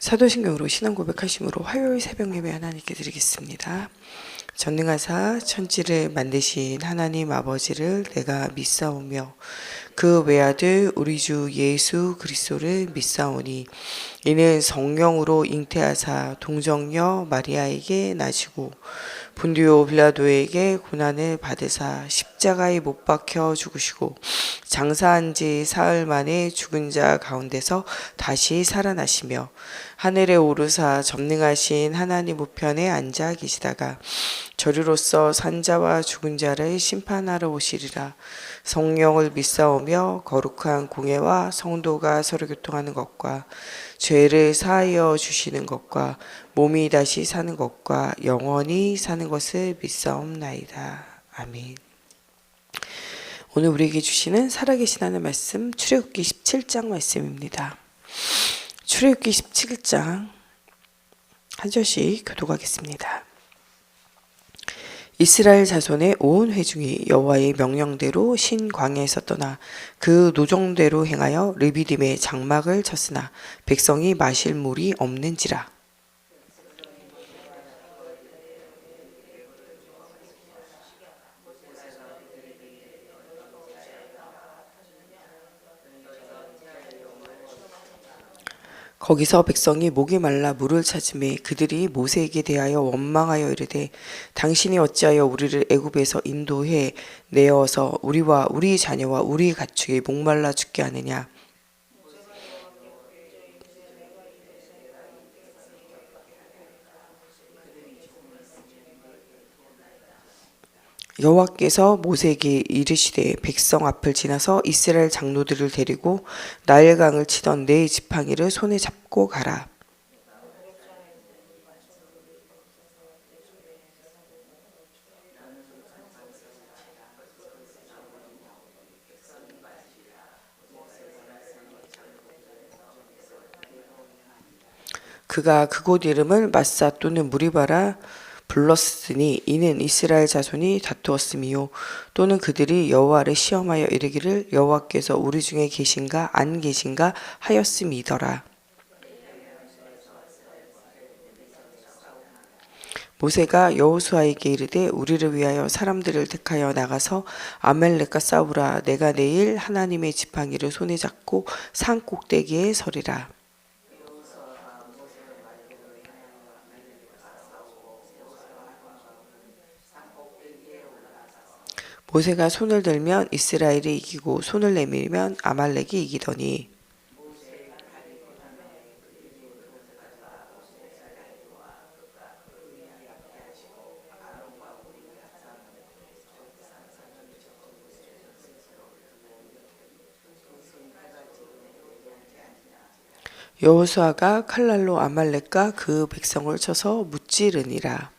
사도신경으로 신앙 고백하심으로 화요일 새벽 예배 하나님께 드리겠습니다. 전능하사 천지를 만드신 하나님 아버지를 내가 믿사오며 그 외아들 우리 주 예수 그리스도를 믿사오니 이는 성령으로 잉태하사 동정녀 마리아에게 나시고 본디오 빌라도에게 고난을 받으사 십자가에 못 박혀 죽으시고 장사한 지 사흘 만에 죽은 자 가운데서 다시 살아나시며 하늘에 오르사 전능하신 하나님 우편에 앉아 계시다가 저리로서 산자와 죽은 자를 심판하러 오시리라. 성령을 믿사오며 거룩한 공예와 성도가 서로 교통하는 것과 죄를 사하여 주시는 것과 몸이 다시 사는 것과 영원히 사는 것을 믿사옵나이다. 아멘. 오늘 우리에게 주시는 살아계신 하나님 말씀 출애굽기 17장 말씀입니다. 출애굽기 17장 한 절씩 교독하겠습니다. 이스라엘 자손의 온 회중이 여호와의 명령대로 신광야에서 떠나 그 노정대로 행하여 르비딤에 장막을 쳤으나 백성이 마실 물이 없는지라. 거기서 백성이 목이 말라 물을 찾으매 그들이 모세에게 대하여 원망하여 이르되 당신이 어찌하여 우리를 애굽에서 인도해 내어서 우리와 우리 자녀와 우리 가축이 목말라 죽게 하느냐. 여호와께서 모세에게 이르시되 백성 앞을 지나서 이스라엘 장로들을 데리고 나일강을 치던 네 지팡이를 손에 잡고 가라. 그가 그곳 이름을 마사 또는 무리바라 불렀으니 이는 이스라엘 자손이 다투었음이요 또는 그들이 여호와를 시험하여 이르기를 여호와께서 우리 중에 계신가 안 계신가 하였음이더라. 모세가 여호수아에게 이르되 우리를 위하여 사람들을 택하여 나가서 아말렉과 싸우라. 내가 내일 하나님의 지팡이를 손에 잡고 산 꼭대기에 서리라. 모세가 손을 들면 이스라엘이 이기고 손을 내밀면 아말렉이 이기더니 여호수아가 칼날로 아말렉과 그 백성을 쳐서 무찌르니라.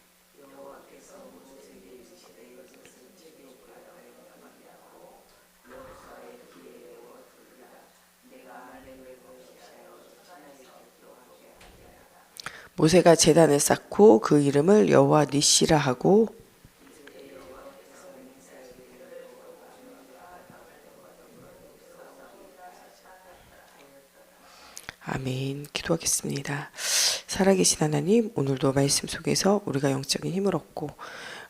모세가 제단을 쌓고 그 이름을 여호와 니시라 하고 아멘. 기도하겠습니다. 살아계신 하나님, 오늘도 말씀 속에서 우리가 영적인 힘을 얻고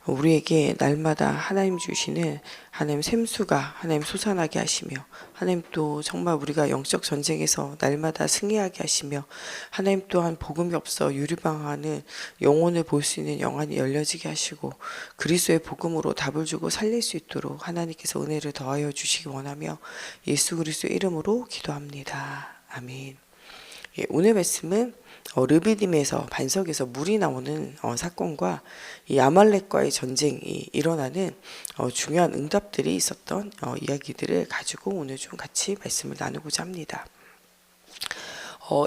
우리에게 날마다 하나님 주시는 하나님 샘수가 하나님 솟아나게 하시며 하나님 또 정말 우리가 영적 전쟁에서 날마다 승리하게 하시며 하나님 또한 복음이 없어 유리방하는 영혼을 볼 수 있는 영안이 열려지게 하시고 그리스도의 복음으로 답을 주고 살릴 수 있도록 하나님께서 은혜를 더하여 주시기 원하며 예수 그리스도의 이름으로 기도합니다. 아멘. 오늘 말씀은 르비딤에서 반석에서 물이 나오는 사건과 이 아말렉과의 전쟁이 일어나는 중요한 응답들이 있었던 이야기들을 가지고 오늘 좀 같이 말씀을 나누고자 합니다.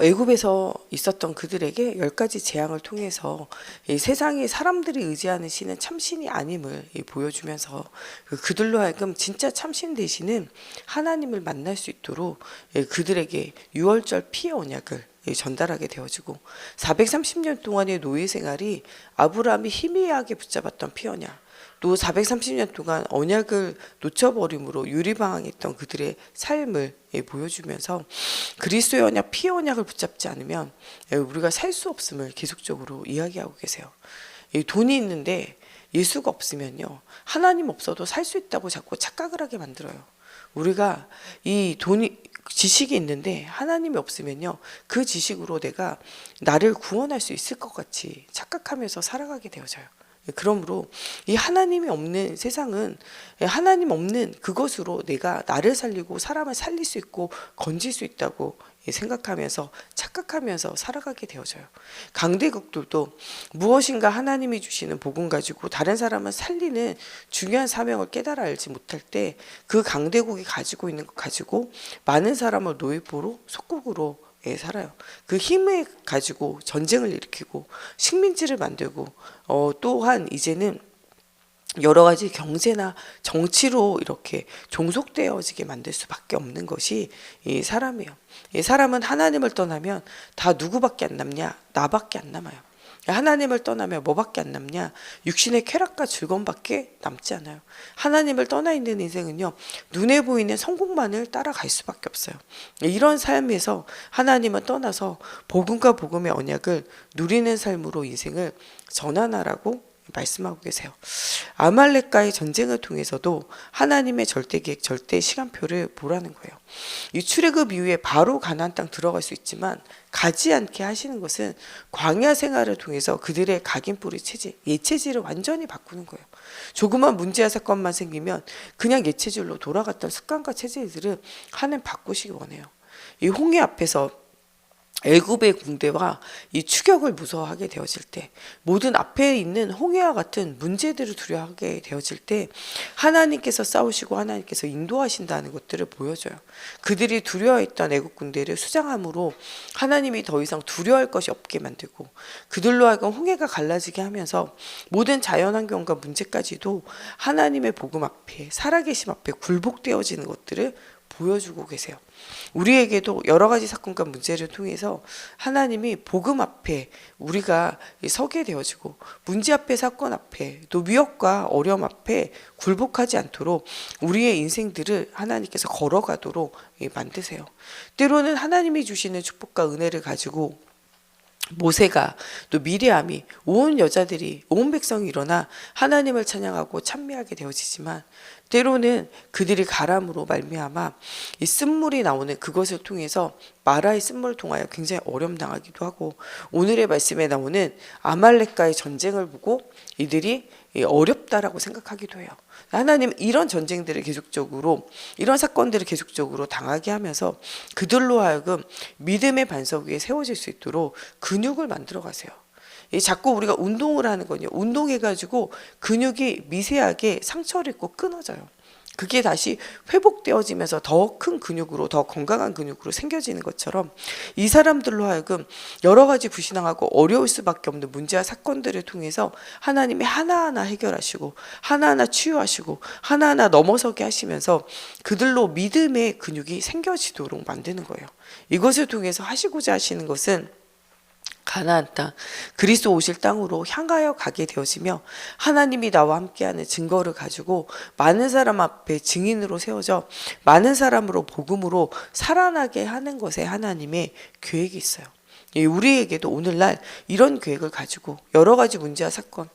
애굽에서 있었던 그들에게 10가지 재앙을 통해서 이 세상에 사람들이 의지하는 신은 참신이 아님을 보여주면서 그들로 하여금 진짜 참신 되시는 하나님을 만날 수 있도록 그들에게 유월절 피의 언약을 전달하게 되어지고 430년 동안의 노예 생활이 아브라함이 희미하게 붙잡았던 피언약 또 430년 동안 언약을 놓쳐버림으로 유리방황했던 그들의 삶을 보여주면서 그리스도의 언약, 피의 언약을 붙잡지 않으면 우리가 살 수 없음을 계속적으로 이야기하고 계세요. 돈이 있는데 예수가 없으면요, 하나님 없어도 살 수 있다고 자꾸 착각을 하게 만들어요. 우리가 이 돈이 지식이 있는데 하나님이 없으면요, 그 지식으로 내가 나를 구원할 수 있을 것 같이 착각하면서 살아가게 되어져요. 그러므로 이 하나님이 없는 세상은, 하나님 없는 그것으로 내가 나를 살리고 사람을 살릴 수 있고 건질 수 있다고 생각하면서 착각하면서 살아가게 되어져요. 강대국들도 무엇인가 하나님이 주시는 복음 가지고 다른 사람을 살리는 중요한 사명을 깨달아 알지 못할 때 그 강대국이 가지고 있는 것 가지고 많은 사람을 노예포로 속국으로 살아요. 그 힘을 가지고 전쟁을 일으키고 식민지를 만들고 또한 이제는 여러 가지 경제나 정치로 이렇게 종속되어지게 만들 수밖에 없는 것이 이 사람이에요. 이 사람은 하나님을 떠나면 다 누구밖에 안 남냐? 나밖에 안 남아요. 하나님을 떠나면 뭐밖에 안 남냐? 육신의 쾌락과 즐거움밖에 남지 않아요. 하나님을 떠나 있는 인생은요, 눈에 보이는 성공만을 따라갈 수밖에 없어요. 이런 삶에서 하나님을 떠나서 복음과 복음의 언약을 누리는 삶으로 인생을 전환하라고 말씀하고 계세요. 아말렉과의 전쟁을 통해서도 하나님의 절대 계획, 절대 시간표를 보라는 거예요. 이 출애굽 이후에 바로 가나안 땅 들어갈 수 있지만 가지 않게 하시는 것은 광야 생활을 통해서 그들의 각인뿌리 체질, 예체질을 완전히 바꾸는 거예요. 조그만 문제와 사건만 생기면 그냥 예체질로 돌아갔던 습관과 체질들을 하나님 바꾸시기 원해요. 이 홍해 앞에서 애굽의 군대와 이 추격을 무서워하게 되어질 때, 모든 앞에 있는 홍해와 같은 문제들을 두려워하게 되어질 때 하나님께서 싸우시고 하나님께서 인도하신다는 것들을 보여줘요. 그들이 두려워했던 애굽 군대를 수장함으로 하나님이 더 이상 두려워할 것이 없게 만들고 그들로 하여금 홍해가 갈라지게 하면서 모든 자연환경과 문제까지도 하나님의 복음 앞에, 살아계심 앞에 굴복되어지는 것들을 보여주고 계세요. 우리에게도 여러 가지 사건과 문제를 통해서 하나님이 복음 앞에 우리가 서게 되어지고 문제 앞에, 사건 앞에, 또 위협과 어려움 앞에 굴복하지 않도록 우리의 인생들을 하나님께서 걸어가도록 만드세요. 때로는 하나님이 주시는 축복과 은혜를 가지고 모세가, 또 미리암이, 온 여자들이, 온 백성이 일어나 하나님을 찬양하고 찬미하게 되어지지만 때로는 그들이 가람으로 말미암아 이 쓴물이 나오는 그것을 통해서 마라의 쓴물을 통하여 굉장히 어려움 당하기도 하고, 오늘의 말씀에 나오는 아말렉과의 전쟁을 보고 이들이 어렵다라고 생각하기도 해요. 하나님 이런 전쟁들을 계속적으로, 이런 사건들을 계속적으로 당하게 하면서 그들로 하여금 믿음의 반석 위에 세워질 수 있도록 근육을 만들어 가세요. 자꾸 우리가 운동을 하는 건요, 운동해가지고 근육이 미세하게 상처를 입고 끊어져요. 그게 다시 회복되어지면서 더 큰 근육으로, 더 건강한 근육으로 생겨지는 것처럼 이 사람들로 하여금 여러 가지 불신앙하고 어려울 수밖에 없는 문제와 사건들을 통해서 하나님이 하나하나 해결하시고 하나하나 치유하시고 하나하나 넘어서게 하시면서 그들로 믿음의 근육이 생겨지도록 만드는 거예요. 이것을 통해서 하시고자 하시는 것은 가나안 땅, 그리스도 오실 땅으로 향하여 가게 되어지며 하나님이 나와 함께하는 증거를 가지고 많은 사람 앞에 증인으로 세워져 많은 사람으로 복음으로 살아나게 하는 것에 하나님의 계획이 있어요. 우리에게도 오늘날 이런 계획을 가지고 여러 가지 문제와 사건,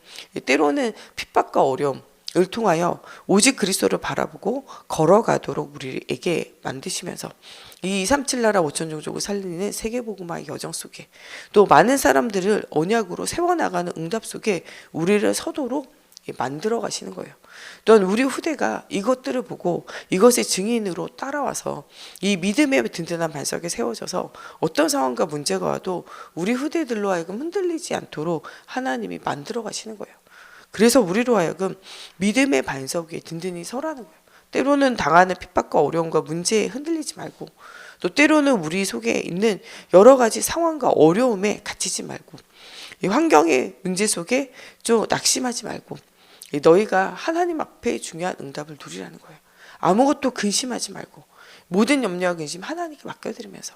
때로는 핍박과 어려움 을 통하여 오직 그리스도를 바라보고 걸어가도록 우리에게 만드시면서 이 237 나라 5천 종족을 살리는 세계복음화의 여정 속에, 또 많은 사람들을 언약으로 세워나가는 응답 속에 우리를 서도록 만들어 가시는 거예요. 또한 우리 후대가 이것들을 보고 이것의 증인으로 따라와서 이 믿음의 든든한 반석에 세워져서 어떤 상황과 문제가 와도 우리 후대들로 하여금 흔들리지 않도록 하나님이 만들어 가시는 거예요. 그래서 우리로 하여금 믿음의 반석 위에 든든히 서라는 거예요. 때로는 당하는 핍박과 어려움과 문제에 흔들리지 말고, 또 때로는 우리 속에 있는 여러 가지 상황과 어려움에 갇히지 말고, 이 환경의 문제 속에 좀 낙심하지 말고, 너희가 하나님 앞에 중요한 응답을 누리라는 거예요. 아무것도 근심하지 말고 모든 염려와 근심 하나님께 맡겨드리면서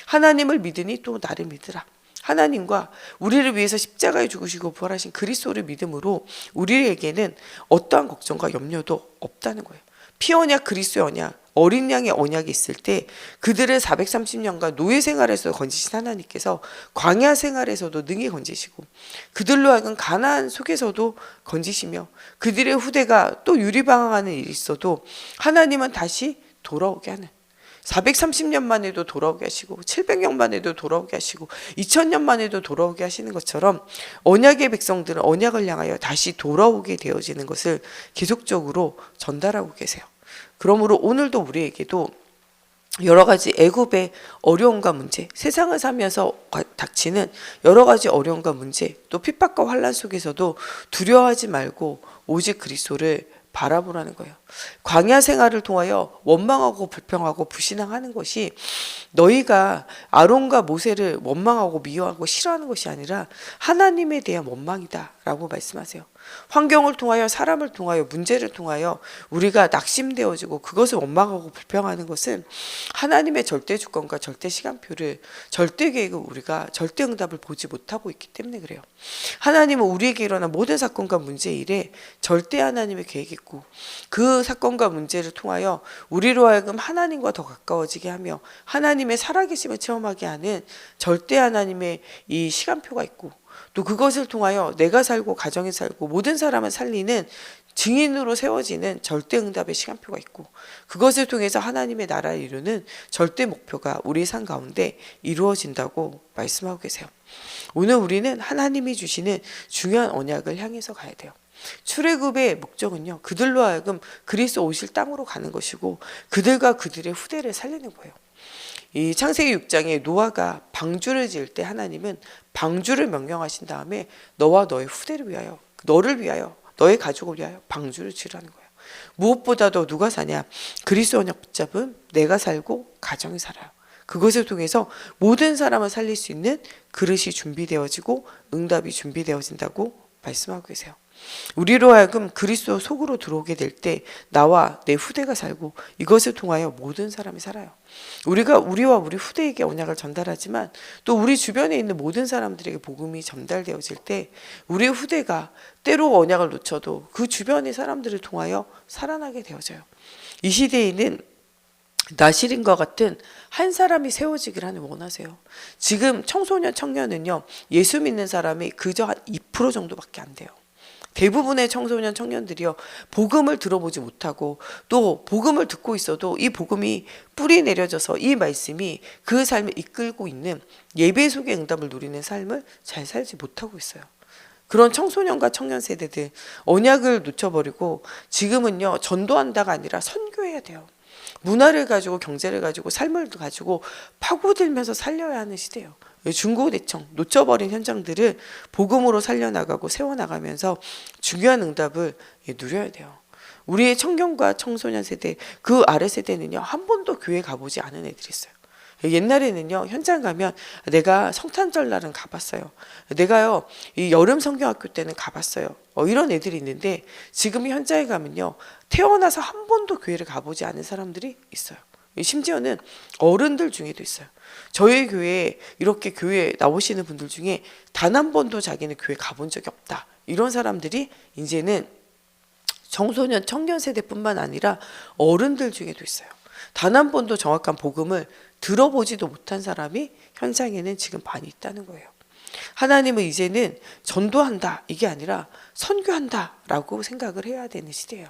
하나님을 믿으니 또 나를 믿으라. 하나님과 우리를 위해서 십자가에 죽으시고 부활하신 그리스도를 믿음으로 우리에게는 어떠한 걱정과 염려도 없다는 거예요. 피 언약, 그리스도의 언약, 어린 양의 언약이 있을 때 그들을 430년간 노예 생활에서 건지신 하나님께서 광야 생활에서도 능히 건지시고 그들로 하여금 가나안 속에서도 건지시며 그들의 후대가 또 유리방황하는 일이 있어도 하나님은 다시 돌아오게 하는 430년 만에도 돌아오게 하시고 700년 만에도 돌아오게 하시고 2000년 만에도 돌아오게 하시는 것처럼 언약의 백성들은 언약을 향하여 다시 돌아오게 되어지는 것을 계속적으로 전달하고 계세요. 그러므로 오늘도 우리에게도 여러 가지 애굽의 어려움과 문제, 세상을 살면서 닥치는 여러 가지 어려움과 문제, 또 핍박과 환난 속에서도 두려워하지 말고 오직 그리스도를 바라보라는 거예요. 광야 생활을 통하여 원망하고 불평하고 불신앙하는 것이 너희가 아론과 모세를 원망하고 미워하고 싫어하는 것이 아니라 하나님에 대한 원망이다 라고 말씀하세요. 환경을 통하여 사람을 통하여 문제를 통하여 우리가 낙심되어지고 그것을 원망하고 불평하는 것은 하나님의 절대 주권과 절대 시간표를 절대 계획을 우리가 절대 응답을 보지 못하고 있기 때문에 그래요. 하나님은 우리에게 일어난 모든 사건과 문제 일에 절대 하나님의 계획이 있고 그 사건과 문제를 통하여 우리로 하여금 하나님과 더 가까워지게 하며 하나님의 살아계심을 체험하게 하는 절대 하나님의 이 시간표가 있고 또 그것을 통하여 내가 살고 가정이 살고 모든 사람을 살리는 증인으로 세워지는 절대 응답의 시간표가 있고 그것을 통해서 하나님의 나라를 이루는 절대 목표가 우리 삶 가운데 이루어진다고 말씀하고 계세요. 오늘 우리는 하나님이 주시는 중요한 언약을 향해서 가야 돼요. 출애굽의 목적은요, 그들로 하여금 그리스도 오실 땅으로 가는 것이고 그들과 그들의 후대를 살리는 거예요. 이 창세기 6장에 노아가 방주를 지을 때 하나님은 방주를 명령하신 다음에 너와 너의 후대를 위하여, 너를 위하여, 너의 가족을 위하여 방주를 지으라는 거예요. 무엇보다도 누가 사냐? 그리스도 언약 붙잡은 내가 살고 가정이 살아요. 그것을 통해서 모든 사람을 살릴 수 있는 그릇이 준비되어지고 응답이 준비되어진다고 말씀하고 계세요. 우리로 하여금 그리스도 속으로 들어오게 될 때 나와 내 후대가 살고 이것을 통하여 모든 사람이 살아요. 우리가 우리와 우리 후대에게 언약을 전달하지만 또 우리 주변에 있는 모든 사람들에게 복음이 전달되어질 때 우리의 후대가 때로 언약을 놓쳐도 그 주변의 사람들을 통하여 살아나게 되어져요. 이 시대에는 나실인과 같은 한 사람이 세워지기를 하는 원하세요. 지금 청소년 청년은요, 예수 믿는 사람이 그저 한 2% 정도밖에 안 돼요. 대부분의 청소년 청년들이요, 복음을 들어보지 못하고 또 복음을 듣고 있어도 이 복음이 뿌리 내려져서 이 말씀이 그 삶을 이끌고 있는 예배 속의 응답을 누리는 삶을 잘 살지 못하고 있어요. 그런 청소년과 청년 세대들 언약을 놓쳐버리고 지금은요, 전도한다가 아니라 선교해야 돼요. 문화를 가지고 경제를 가지고 삶을 가지고 파고들면서 살려야 하는 시대예요. 중고대청 놓쳐버린 현장들을 복음으로 살려나가고 세워나가면서 중요한 응답을 누려야 돼요. 우리의 청년과 청소년 세대 그 아래 세대는요, 한 번도 교회 가보지 않은 애들이 있어요. 옛날에는요, 현장 가면 내가 성탄절 날은 가봤어요. 내가요, 이 여름 성경학교 때는 가봤어요. 이런 애들이 있는데 지금 현장에 가면요, 태어나서 한 번도 교회를 가보지 않은 사람들이 있어요. 심지어는 어른들 중에도 있어요. 저희 교회에 이렇게 교회에 나오시는 분들 중에 단 한 번도 자기는 교회 가본 적이 없다. 이런 사람들이 이제는 청소년, 청년 세대뿐만 아니라 어른들 중에도 있어요. 단 한 번도 정확한 복음을 들어보지도 못한 사람이 현장에는 지금 많이 있다는 거예요. 하나님은 이제는 전도한다 이게 아니라 선교한다 라고 생각을 해야 되는 시대예요.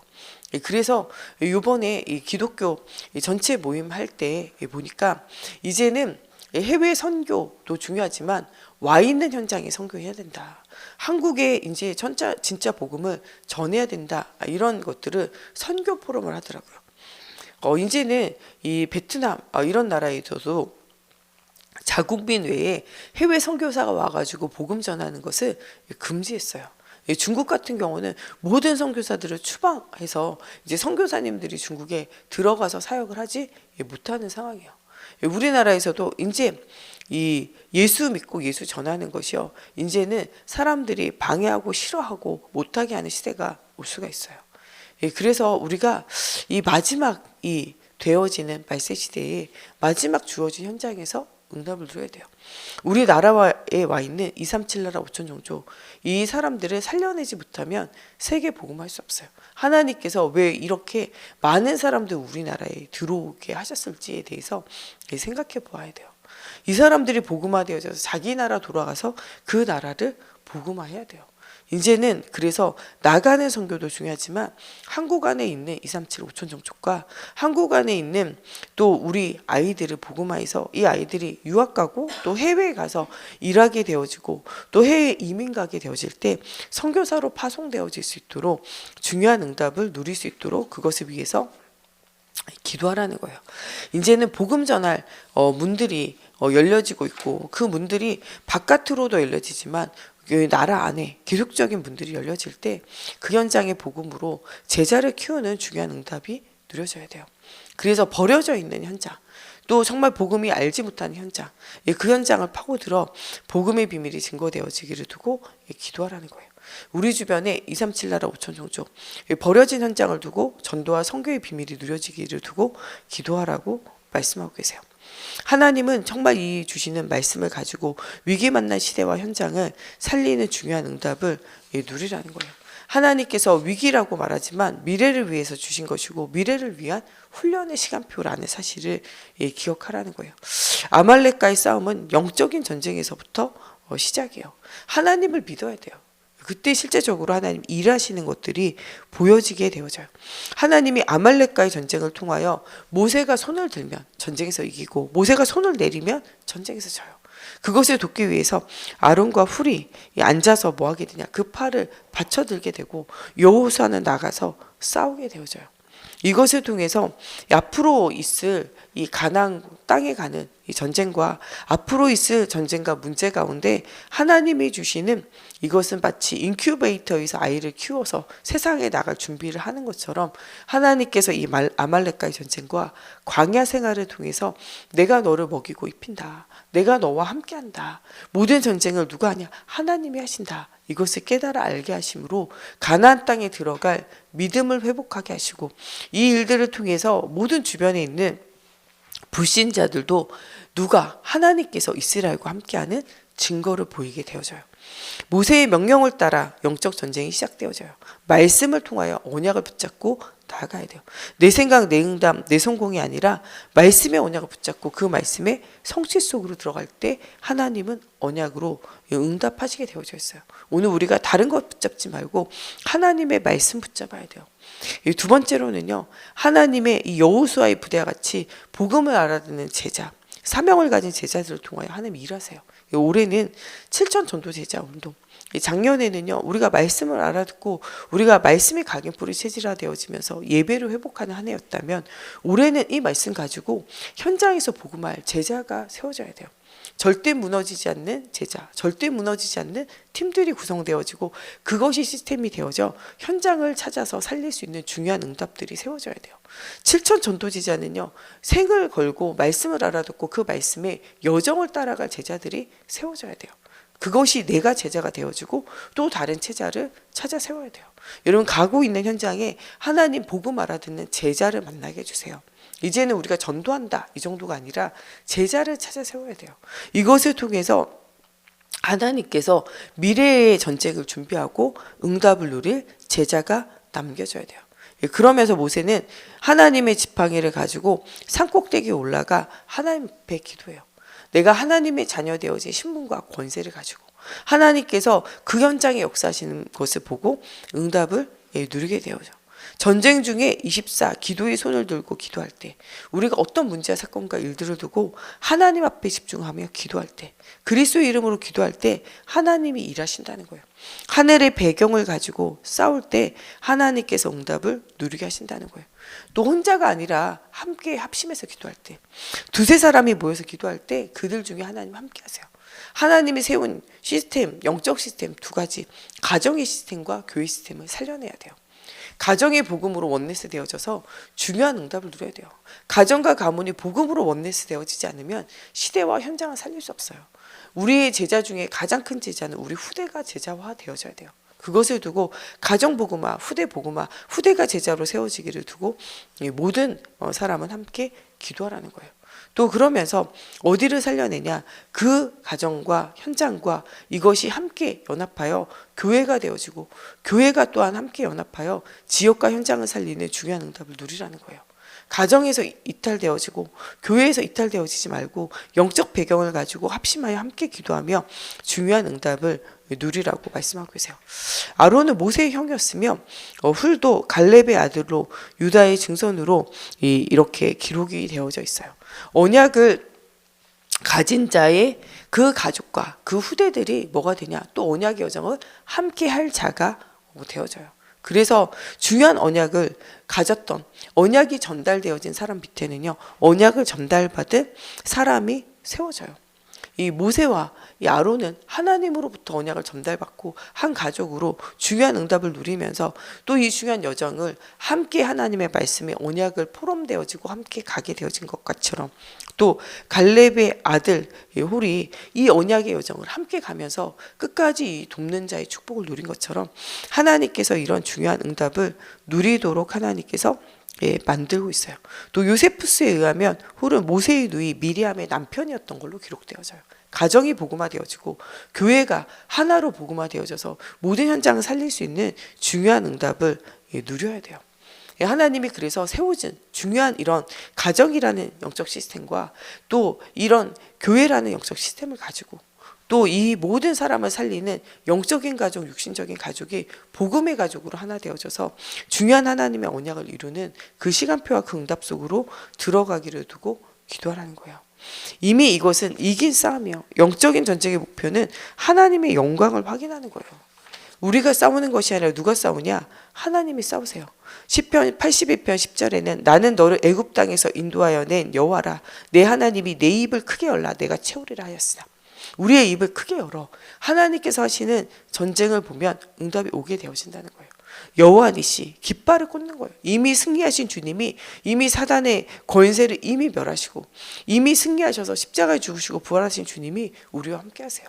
그래서 이번에 이 기독교 전체 모임 할 때 보니까 이제는 해외 선교도 중요하지만 와 있는 현장에 선교해야 된다. 한국에 이제 진짜 복음을 전해야 된다. 이런 것들을 선교 포럼을 하더라고요. 이제는 이 베트남 이런 나라에서도 자국민 외에 해외 선교사가 와가지고 복음 전하는 것을 금지했어요. 중국 같은 경우는 모든 선교사들을 추방해서 이제 선교사님들이 중국에 들어가서 사역을 하지 못하는 상황이에요. 우리나라에서도 이제 이 예수 믿고 예수 전하는 것이요, 이제는 사람들이 방해하고 싫어하고 못하게 하는 시대가 올 수가 있어요. 그래서 우리가 이 마지막이 되어지는 말세 시대에 마지막 주어진 현장에서 응답을 누려야 돼요. 우리나라에 와 있는 237 나라 5천 종족, 이 사람들을 살려내지 못하면 세계 복음할 수 없어요. 하나님께서 왜 이렇게 많은 사람들 우리나라에 들어오게 하셨을지에 대해서 생각해 보아야 돼요. 이 사람들이 복음화되어져서 자기 나라 돌아가서 그 나라를 복음화해야 돼요. 이제는 그래서 나가는 선교도 중요하지만 한국 안에 있는 237 5천 종족과 한국 안에 있는 또 우리 아이들을 복음화해서 이 아이들이 유학 가고 또 해외에 가서 일하게 되어지고 또 해외 이민 가게 되어질 때 선교사로 파송되어질 수 있도록 중요한 응답을 누릴 수 있도록 그것을 위해서 기도하라는 거예요. 이제는 복음 전할 문들이 열려지고 있고 그 문들이 바깥으로도 열려지지만 나라 안에 기독적인 문들이 열려질 때 그 현장의 복음으로 제자를 키우는 중요한 응답이 누려져야 돼요. 그래서 버려져 있는 현장, 또 정말 복음이 알지 못하는 현장, 그 현장을 파고들어 복음의 비밀이 증거되어지기를 두고 기도하라는 거예요. 우리 주변에 237 나라 5천 종족 버려진 현장을 두고 전도와 선교의 비밀이 누려지기를 두고 기도하라고 말씀하고 계세요. 하나님은 정말 이 주시는 말씀을 가지고 위기 만난 시대와 현장을 살리는 중요한 응답을 누리라는 거예요. 하나님께서 위기라고 말하지만 미래를 위해서 주신 것이고 미래를 위한 훈련의 시간표라는 사실을 기억하라는 거예요. 아말렉과의 싸움은 영적인 전쟁에서부터 시작이에요. 하나님을 믿어야 돼요. 그때 실제적으로 하나님 일하시는 것들이 보여지게 되어져요. 하나님이 아말렉과의 전쟁을 통하여 모세가 손을 들면 전쟁에서 이기고 모세가 손을 내리면 전쟁에서 져요. 그것을 돕기 위해서 아론과 훌이 앉아서 뭐 하게 되냐, 그 팔을 받쳐들게 되고 여호수아는 나가서 싸우게 되어져요. 이것을 통해서 앞으로 있을 이 가나안 땅에 가는 이 전쟁과 앞으로 있을 전쟁과 문제 가운데 하나님이 주시는 이것은 마치 인큐베이터에서 아이를 키워서 세상에 나갈 준비를 하는 것처럼 하나님께서 이 아말렉과의 전쟁과 광야 생활을 통해서 내가 너를 먹이고 입힌다. 내가 너와 함께한다. 모든 전쟁을 누가 하냐? 하나님이 하신다. 이것을 깨달아 알게 하심으로 가나안 땅에 들어갈 믿음을 회복하게 하시고 이 일들을 통해서 모든 주변에 있는 불신자들도 누가 하나님께서 이스라엘과 함께하는 증거를 보이게 되어져요. 모세의 명령을 따라 영적 전쟁이 시작되어져요. 말씀을 통하여 언약을 붙잡고 나아가야 돼요. 내 생각, 내 응답, 내 성공이 아니라 말씀의 언약을 붙잡고 그 말씀의 성취 속으로 들어갈 때 하나님은 언약으로 응답하시게 되어져 있어요. 오늘 우리가 다른 것 붙잡지 말고 하나님의 말씀 붙잡아야 돼요. 두 번째로는요, 하나님의 이 여호수아의 부대와 같이 복음을 알아듣는 제자, 사명을 가진 제자들을 통하여 하나님 일하세요. 올해는 7천 전도 제자 운동. 작년에는요, 우리가 말씀을 알아듣고 우리가 말씀이 각인뿌리 체질화되어지면서 예배를 회복하는 한 해였다면 올해는 이 말씀 가지고 현장에서 복음할 제자가 세워져야 돼요. 절대 무너지지 않는 제자, 절대 무너지지 않는 팀들이 구성되어지고 그것이 시스템이 되어져 현장을 찾아서 살릴 수 있는 중요한 응답들이 세워져야 돼요. 7천 전도 제자는요, 생을 걸고 말씀을 알아듣고 그 말씀의 여정을 따라갈 제자들이 세워져야 돼요. 그것이 내가 제자가 되어지고 또 다른 제자를 찾아 세워야 돼요. 여러분, 가고 있는 현장에 하나님 복음 알아듣는 제자를 만나게 해주세요. 이제는 우리가 전도한다 이 정도가 아니라 제자를 찾아 세워야 돼요. 이것을 통해서 하나님께서 미래의 전쟁을 준비하고 응답을 누릴 제자가 남겨져야 돼요. 그러면서 모세는 하나님의 지팡이를 가지고 산꼭대기에 올라가 하나님 앞에 기도해요. 내가 하나님의 자녀 되어진 신분과 권세를 가지고 하나님께서 그 현장에 역사하시는 것을 보고 응답을 누리게 되어져. 전쟁 중에 24 기도의 손을 들고 기도할 때, 우리가 어떤 문제와 사건과 일들을 두고 하나님 앞에 집중하며 기도할 때, 그리스도의 이름으로 기도할 때 하나님이 일하신다는 거예요. 하늘의 배경을 가지고 싸울 때 하나님께서 응답을 누리게 하신다는 거예요. 또 혼자가 아니라 함께 합심해서 기도할 때, 두세 사람이 모여서 기도할 때 그들 중에 하나님 함께 하세요. 하나님이 세운 시스템, 영적 시스템 두 가지, 가정의 시스템과 교회 시스템을 살려내야 돼요. 가정의 복음으로 원네스 되어져서 중요한 응답을 누려야 돼요. 가정과 가문이 복음으로 원네스 되어지지 않으면 시대와 현장을 살릴 수 없어요. 우리의 제자 중에 가장 큰 제자는 우리 후대가 제자화 되어져야 돼요. 그것을 두고 가정 복음화, 후대 복음화, 후대가 제자로 세워지기를 두고 모든 사람은 함께 기도하라는 거예요. 또 그러면서 어디를 살려내냐? 그 가정과 현장과 이것이 함께 연합하여 교회가 되어지고 교회가 또한 함께 연합하여 지역과 현장을 살리는 중요한 응답을 누리라는 거예요. 가정에서 이탈되어지고 교회에서 이탈되어지지 말고 영적 배경을 가지고 합심하여 함께 기도하며 중요한 응답을 누리라고 말씀하고 계세요. 아론은 모세의 형이었으며 훌도 갈렙의 아들로 유다의 증손으로 이렇게 기록이 되어져 있어요. 언약을 가진 자의 그 가족과 그 후대들이 뭐가 되냐? 또 언약의 여정을 함께 할 자가 되어져요. 그래서 중요한 언약을 가졌던 언약이 전달되어진 사람 밑에는요, 언약을 전달받은 사람이 세워져요. 이 모세와 이 아론은 하나님으로부터 언약을 전달받고 한 가족으로 중요한 응답을 누리면서 또 이 중요한 여정을 함께 하나님의 말씀에 언약을 포럼되어지고 함께 가게 되어진 것처럼 또 갈렙의 아들 홀이 이 언약의 여정을 함께 가면서 끝까지 이 돕는 자의 축복을 누린 것처럼 하나님께서 이런 중요한 응답을 누리도록 하나님께서 만들고 있어요. 또 요세푸스에 의하면 홀은 모세의 누이 미리암의 남편이었던 걸로 기록되어져요. 가정이 복음화되어지고 교회가 하나로 복음화되어져서 모든 현장을 살릴 수 있는 중요한 응답을 누려야 돼요. 하나님이 그래서 세워진 중요한 이런 가정이라는 영적 시스템과 또 이런 교회라는 영적 시스템을 가지고 또 이 모든 사람을 살리는 영적인 가족, 육신적인 가족이 복음의 가족으로 하나 되어져서 중요한 하나님의 언약을 이루는 그 시간표와 그 응답 속으로 들어가기를 두고 기도하라는 거예요. 이미 이것은 이긴 싸움이요. 영적인 전쟁의 목표는 하나님의 영광을 확인하는 거예요. 우리가 싸우는 것이 아니라 누가 싸우냐? 하나님이 싸우세요. 시편 82편 10절에는 나는 너를 애굽 땅에서 인도하여 낸 여호와라. 내 하나님이 내 입을 크게 열라 내가 채우리라 하였으나. 우리의 입을 크게 열어 하나님께서 하시는 전쟁을 보면 응답이 오게 되어진다는 거예요. 여호와 니시 깃발을 꽂는 거예요. 이미 승리하신 주님이 이미 사단의 권세를 이미 멸하시고 이미 승리하셔서 십자가에 죽으시고 부활하신 주님이 우리와 함께 하세요.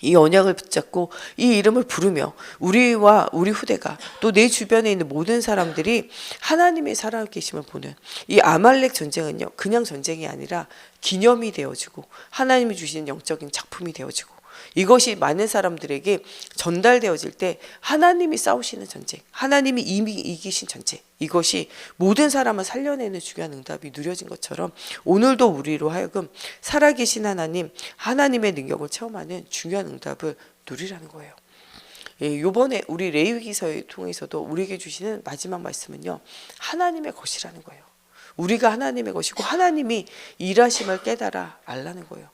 이 언약을 붙잡고 이 이름을 부르며 우리와 우리 후대가 또 내 주변에 있는 모든 사람들이 하나님의 살아계심을 보는 이 아말렉 전쟁은요, 그냥 전쟁이 아니라 기념이 되어지고 하나님이 주시는 영적인 작품이 되어지고 이것이 많은 사람들에게 전달되어질 때 하나님이 싸우시는 전쟁, 하나님이 이미 이기신 전쟁, 이것이 모든 사람을 살려내는 중요한 응답이 누려진 것처럼 오늘도 우리로 하여금 살아계신 하나님, 하나님의 능력을 체험하는 중요한 응답을 누리라는 거예요. 이번에 우리 레위기서를 통해서도 우리에게 주시는 마지막 말씀은요, 하나님의 것이라는 거예요. 우리가 하나님의 것이고 하나님이 일하심을 깨달아 알라는 거예요.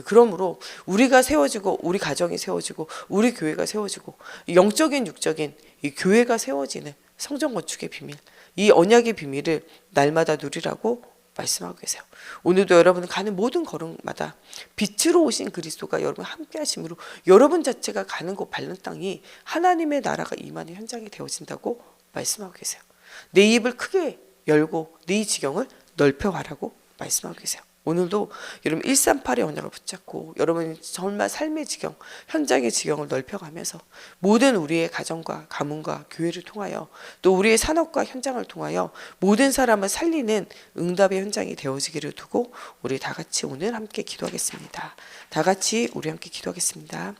그러므로 우리가 세워지고 우리 가정이 세워지고 우리 교회가 세워지고 영적인 육적인 이 교회가 세워지는 성전 건축의 비밀, 이 언약의 비밀을 날마다 누리라고 말씀하고 계세요. 오늘도 여러분 가는 모든 걸음마다 빛으로 오신 그리스도가 여러분 함께 하심으로 여러분 자체가 가는 곳 밟는 땅이 하나님의 나라가 임하는 현장이 되어진다고 말씀하고 계세요. 내 입을 크게 열고 네 지경을 넓혀가라고 말씀하고 계세요. 오늘도 여러분 138의 언약을 붙잡고 여러분 정말 삶의 지경, 현장의 지경을 넓혀가면서 모든 우리의 가정과 가문과 교회를 통하여 또 우리의 산업과 현장을 통하여 모든 사람을 살리는 응답의 현장이 되어지기를 두고 우리 다 같이 오늘 함께 기도하겠습니다. 다 같이 우리 함께 기도하겠습니다.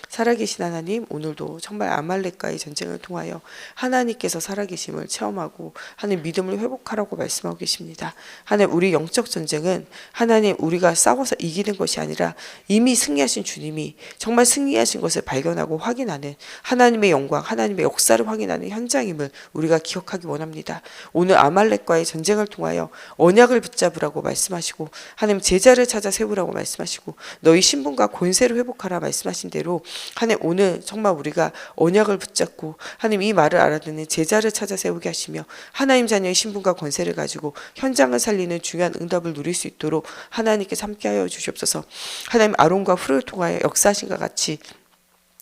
살아계신 하나님, 오늘도 정말 아말렉과의 전쟁을 통하여 하나님께서 살아계심을 체험하고 하나님 믿음을 회복하라고 말씀하고 계십니다. 하나님, 우리 영적 전쟁은 하나님 우리가 싸워서 이기는 것이 아니라 이미 승리하신 주님이 정말 승리하신 것을 발견하고 확인하는 하나님의 영광, 하나님의 역사를 확인하는 현장임을 우리가 기억하기 원합니다. 오늘 아말렉과의 전쟁을 통하여 언약을 붙잡으라고 말씀하시고 하나님 제자를 찾아 세우라고 말씀하시고 너희 신분과 권세를 회복하라 말씀하신 대로 하나님 오늘 정말 우리가 언약을 붙잡고 하나님 이 말을 알아듣는 제자를 찾아 세우게 하시며 하나님 자녀의 신분과 권세를 가지고 현장을 살리는 중요한 응답을 누릴 수 있도록 하나님께서 함께하여 주시옵소서. 하나님 아론과 훌을 통하여 역사하신 것 같이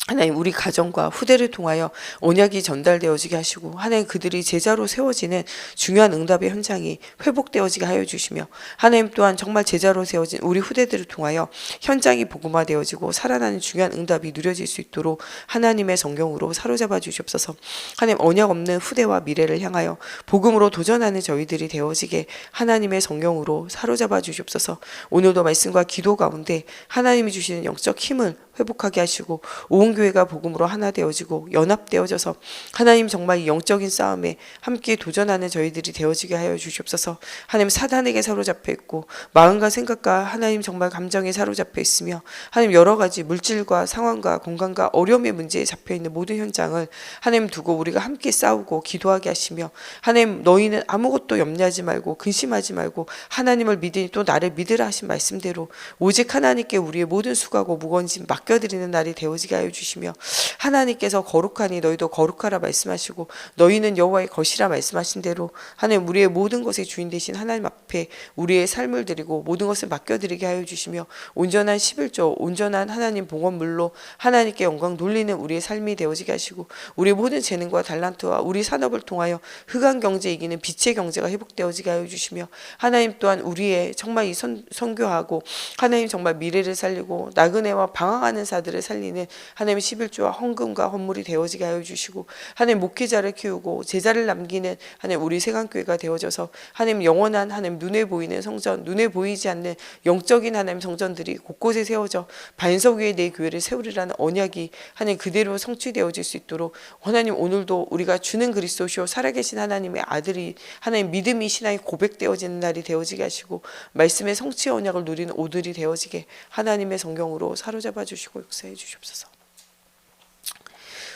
하나님 우리 가정과 후대를 통하여 언약이 전달되어지게 하시고 하나님 그들이 제자로 세워지는 중요한 응답의 현장이 회복되어지게 하여 주시며 하나님 또한 정말 제자로 세워진 우리 후대들을 통하여 현장이 복음화되어지고 살아나는 중요한 응답이 누려질 수 있도록 하나님의 성경으로 사로잡아 주시옵소서. 하나님 언약 없는 후대와 미래를 향하여 복음으로 도전하는 저희들이 되어지게 하나님의 성경으로 사로잡아 주시옵소서. 오늘도 말씀과 기도 가운데 하나님이 주시는 영적 힘을 회복하게 하시고 온 교회가 복음으로 하나 되어지고 연합되어져서 하나님 정말 이 영적인 싸움에 함께 도전하는 저희들이 되어지게 하여 주시옵소서. 하나님 사단에게 사로잡혀 있고 마음과 생각과 하나님 정말 감정에 사로잡혀 있으며 하나님 여러 가지 물질과 상황과 건강과 어려움의 문제에 잡혀 있는 모든 현장을 하나님 두고 우리가 함께 싸우고 기도하게 하시며 하나님 너희는 아무것도 염려하지 말고 근심하지 말고 하나님을 믿으니 또 나를 믿으라 하신 말씀대로 오직 하나님께 우리의 모든 수고하고 무거운 짐 맡겨드리는 날이 되어지게 하여 주시며 하나님께서 거룩하니 너희도 거룩하라 말씀하시고 너희는 여호와의 것이라 말씀하신 대로 하나님 우리의 모든 것의 주인 되신 하나님 앞에 우리의 삶을 드리고 모든 것을 맡겨드리게 하여 주시며 온전한 11조 온전한 하나님 봉헌물로 하나님께 영광 돌리는 우리의 삶이 되어지게 하시고 우리의 모든 재능과 달란트와 우리 산업을 통하여 흑암 경제 이기는 빛의 경제가 회복되어지게 하여 주시며 하나님 또한 우리의 정말 이 선교하고 하나님 정말 미래를 살리고 나그네와 방황하는 사들을 살리는 하나님의 11조와 헌금과 헌물이 되어지게 하여 주시고 하나님 목회자를 키우고 제자를 남기는 하나님 우리 세강교회가 되어져서 하나님 영원한 하나님 눈에 보이는 성전 눈에 보이지 않는 영적인 하나님 성전들이 곳곳에 세워져 반석 위에 내 교회를 세우리라는 언약이 하나님 그대로 성취되어질 수 있도록 하나님 오늘도 우리가 주는 그리스도시요 살아계신 하나님의 아들이 하나님 믿음이 신앙이 고백되어지는 날이 되어지게 하시고 말씀의 성취 언약을 누리는 오들이 되어지게 하나님의 성경으로 사로잡아 주시고 역사해 주시옵소서.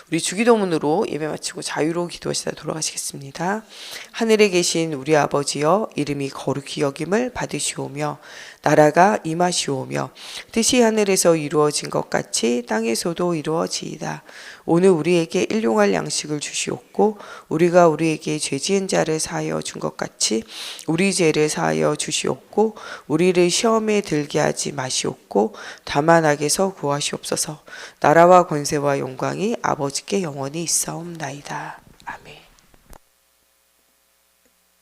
우리 주기도문으로 예배 마치고 자유로 기도하시다 돌아가시겠습니다. 하늘에 계신 우리 아버지여 이름이 거룩히 여김을 받으시오며 나라가 임하시오며 뜻이 하늘에서 이루어진 것 같이 땅에서도 이루어지이다. 오늘 우리에게 일용할 양식을 주시옵고 우리가 우리에게 죄 지은 자를 사하여 준 것 같이 우리 죄를 사하여 주시옵고 우리를 시험에 들게 하지 마시옵고 다만 악에서 구하시옵소서. 나라와 권세와 영광이 아버지께 영원히 있사옵나이다.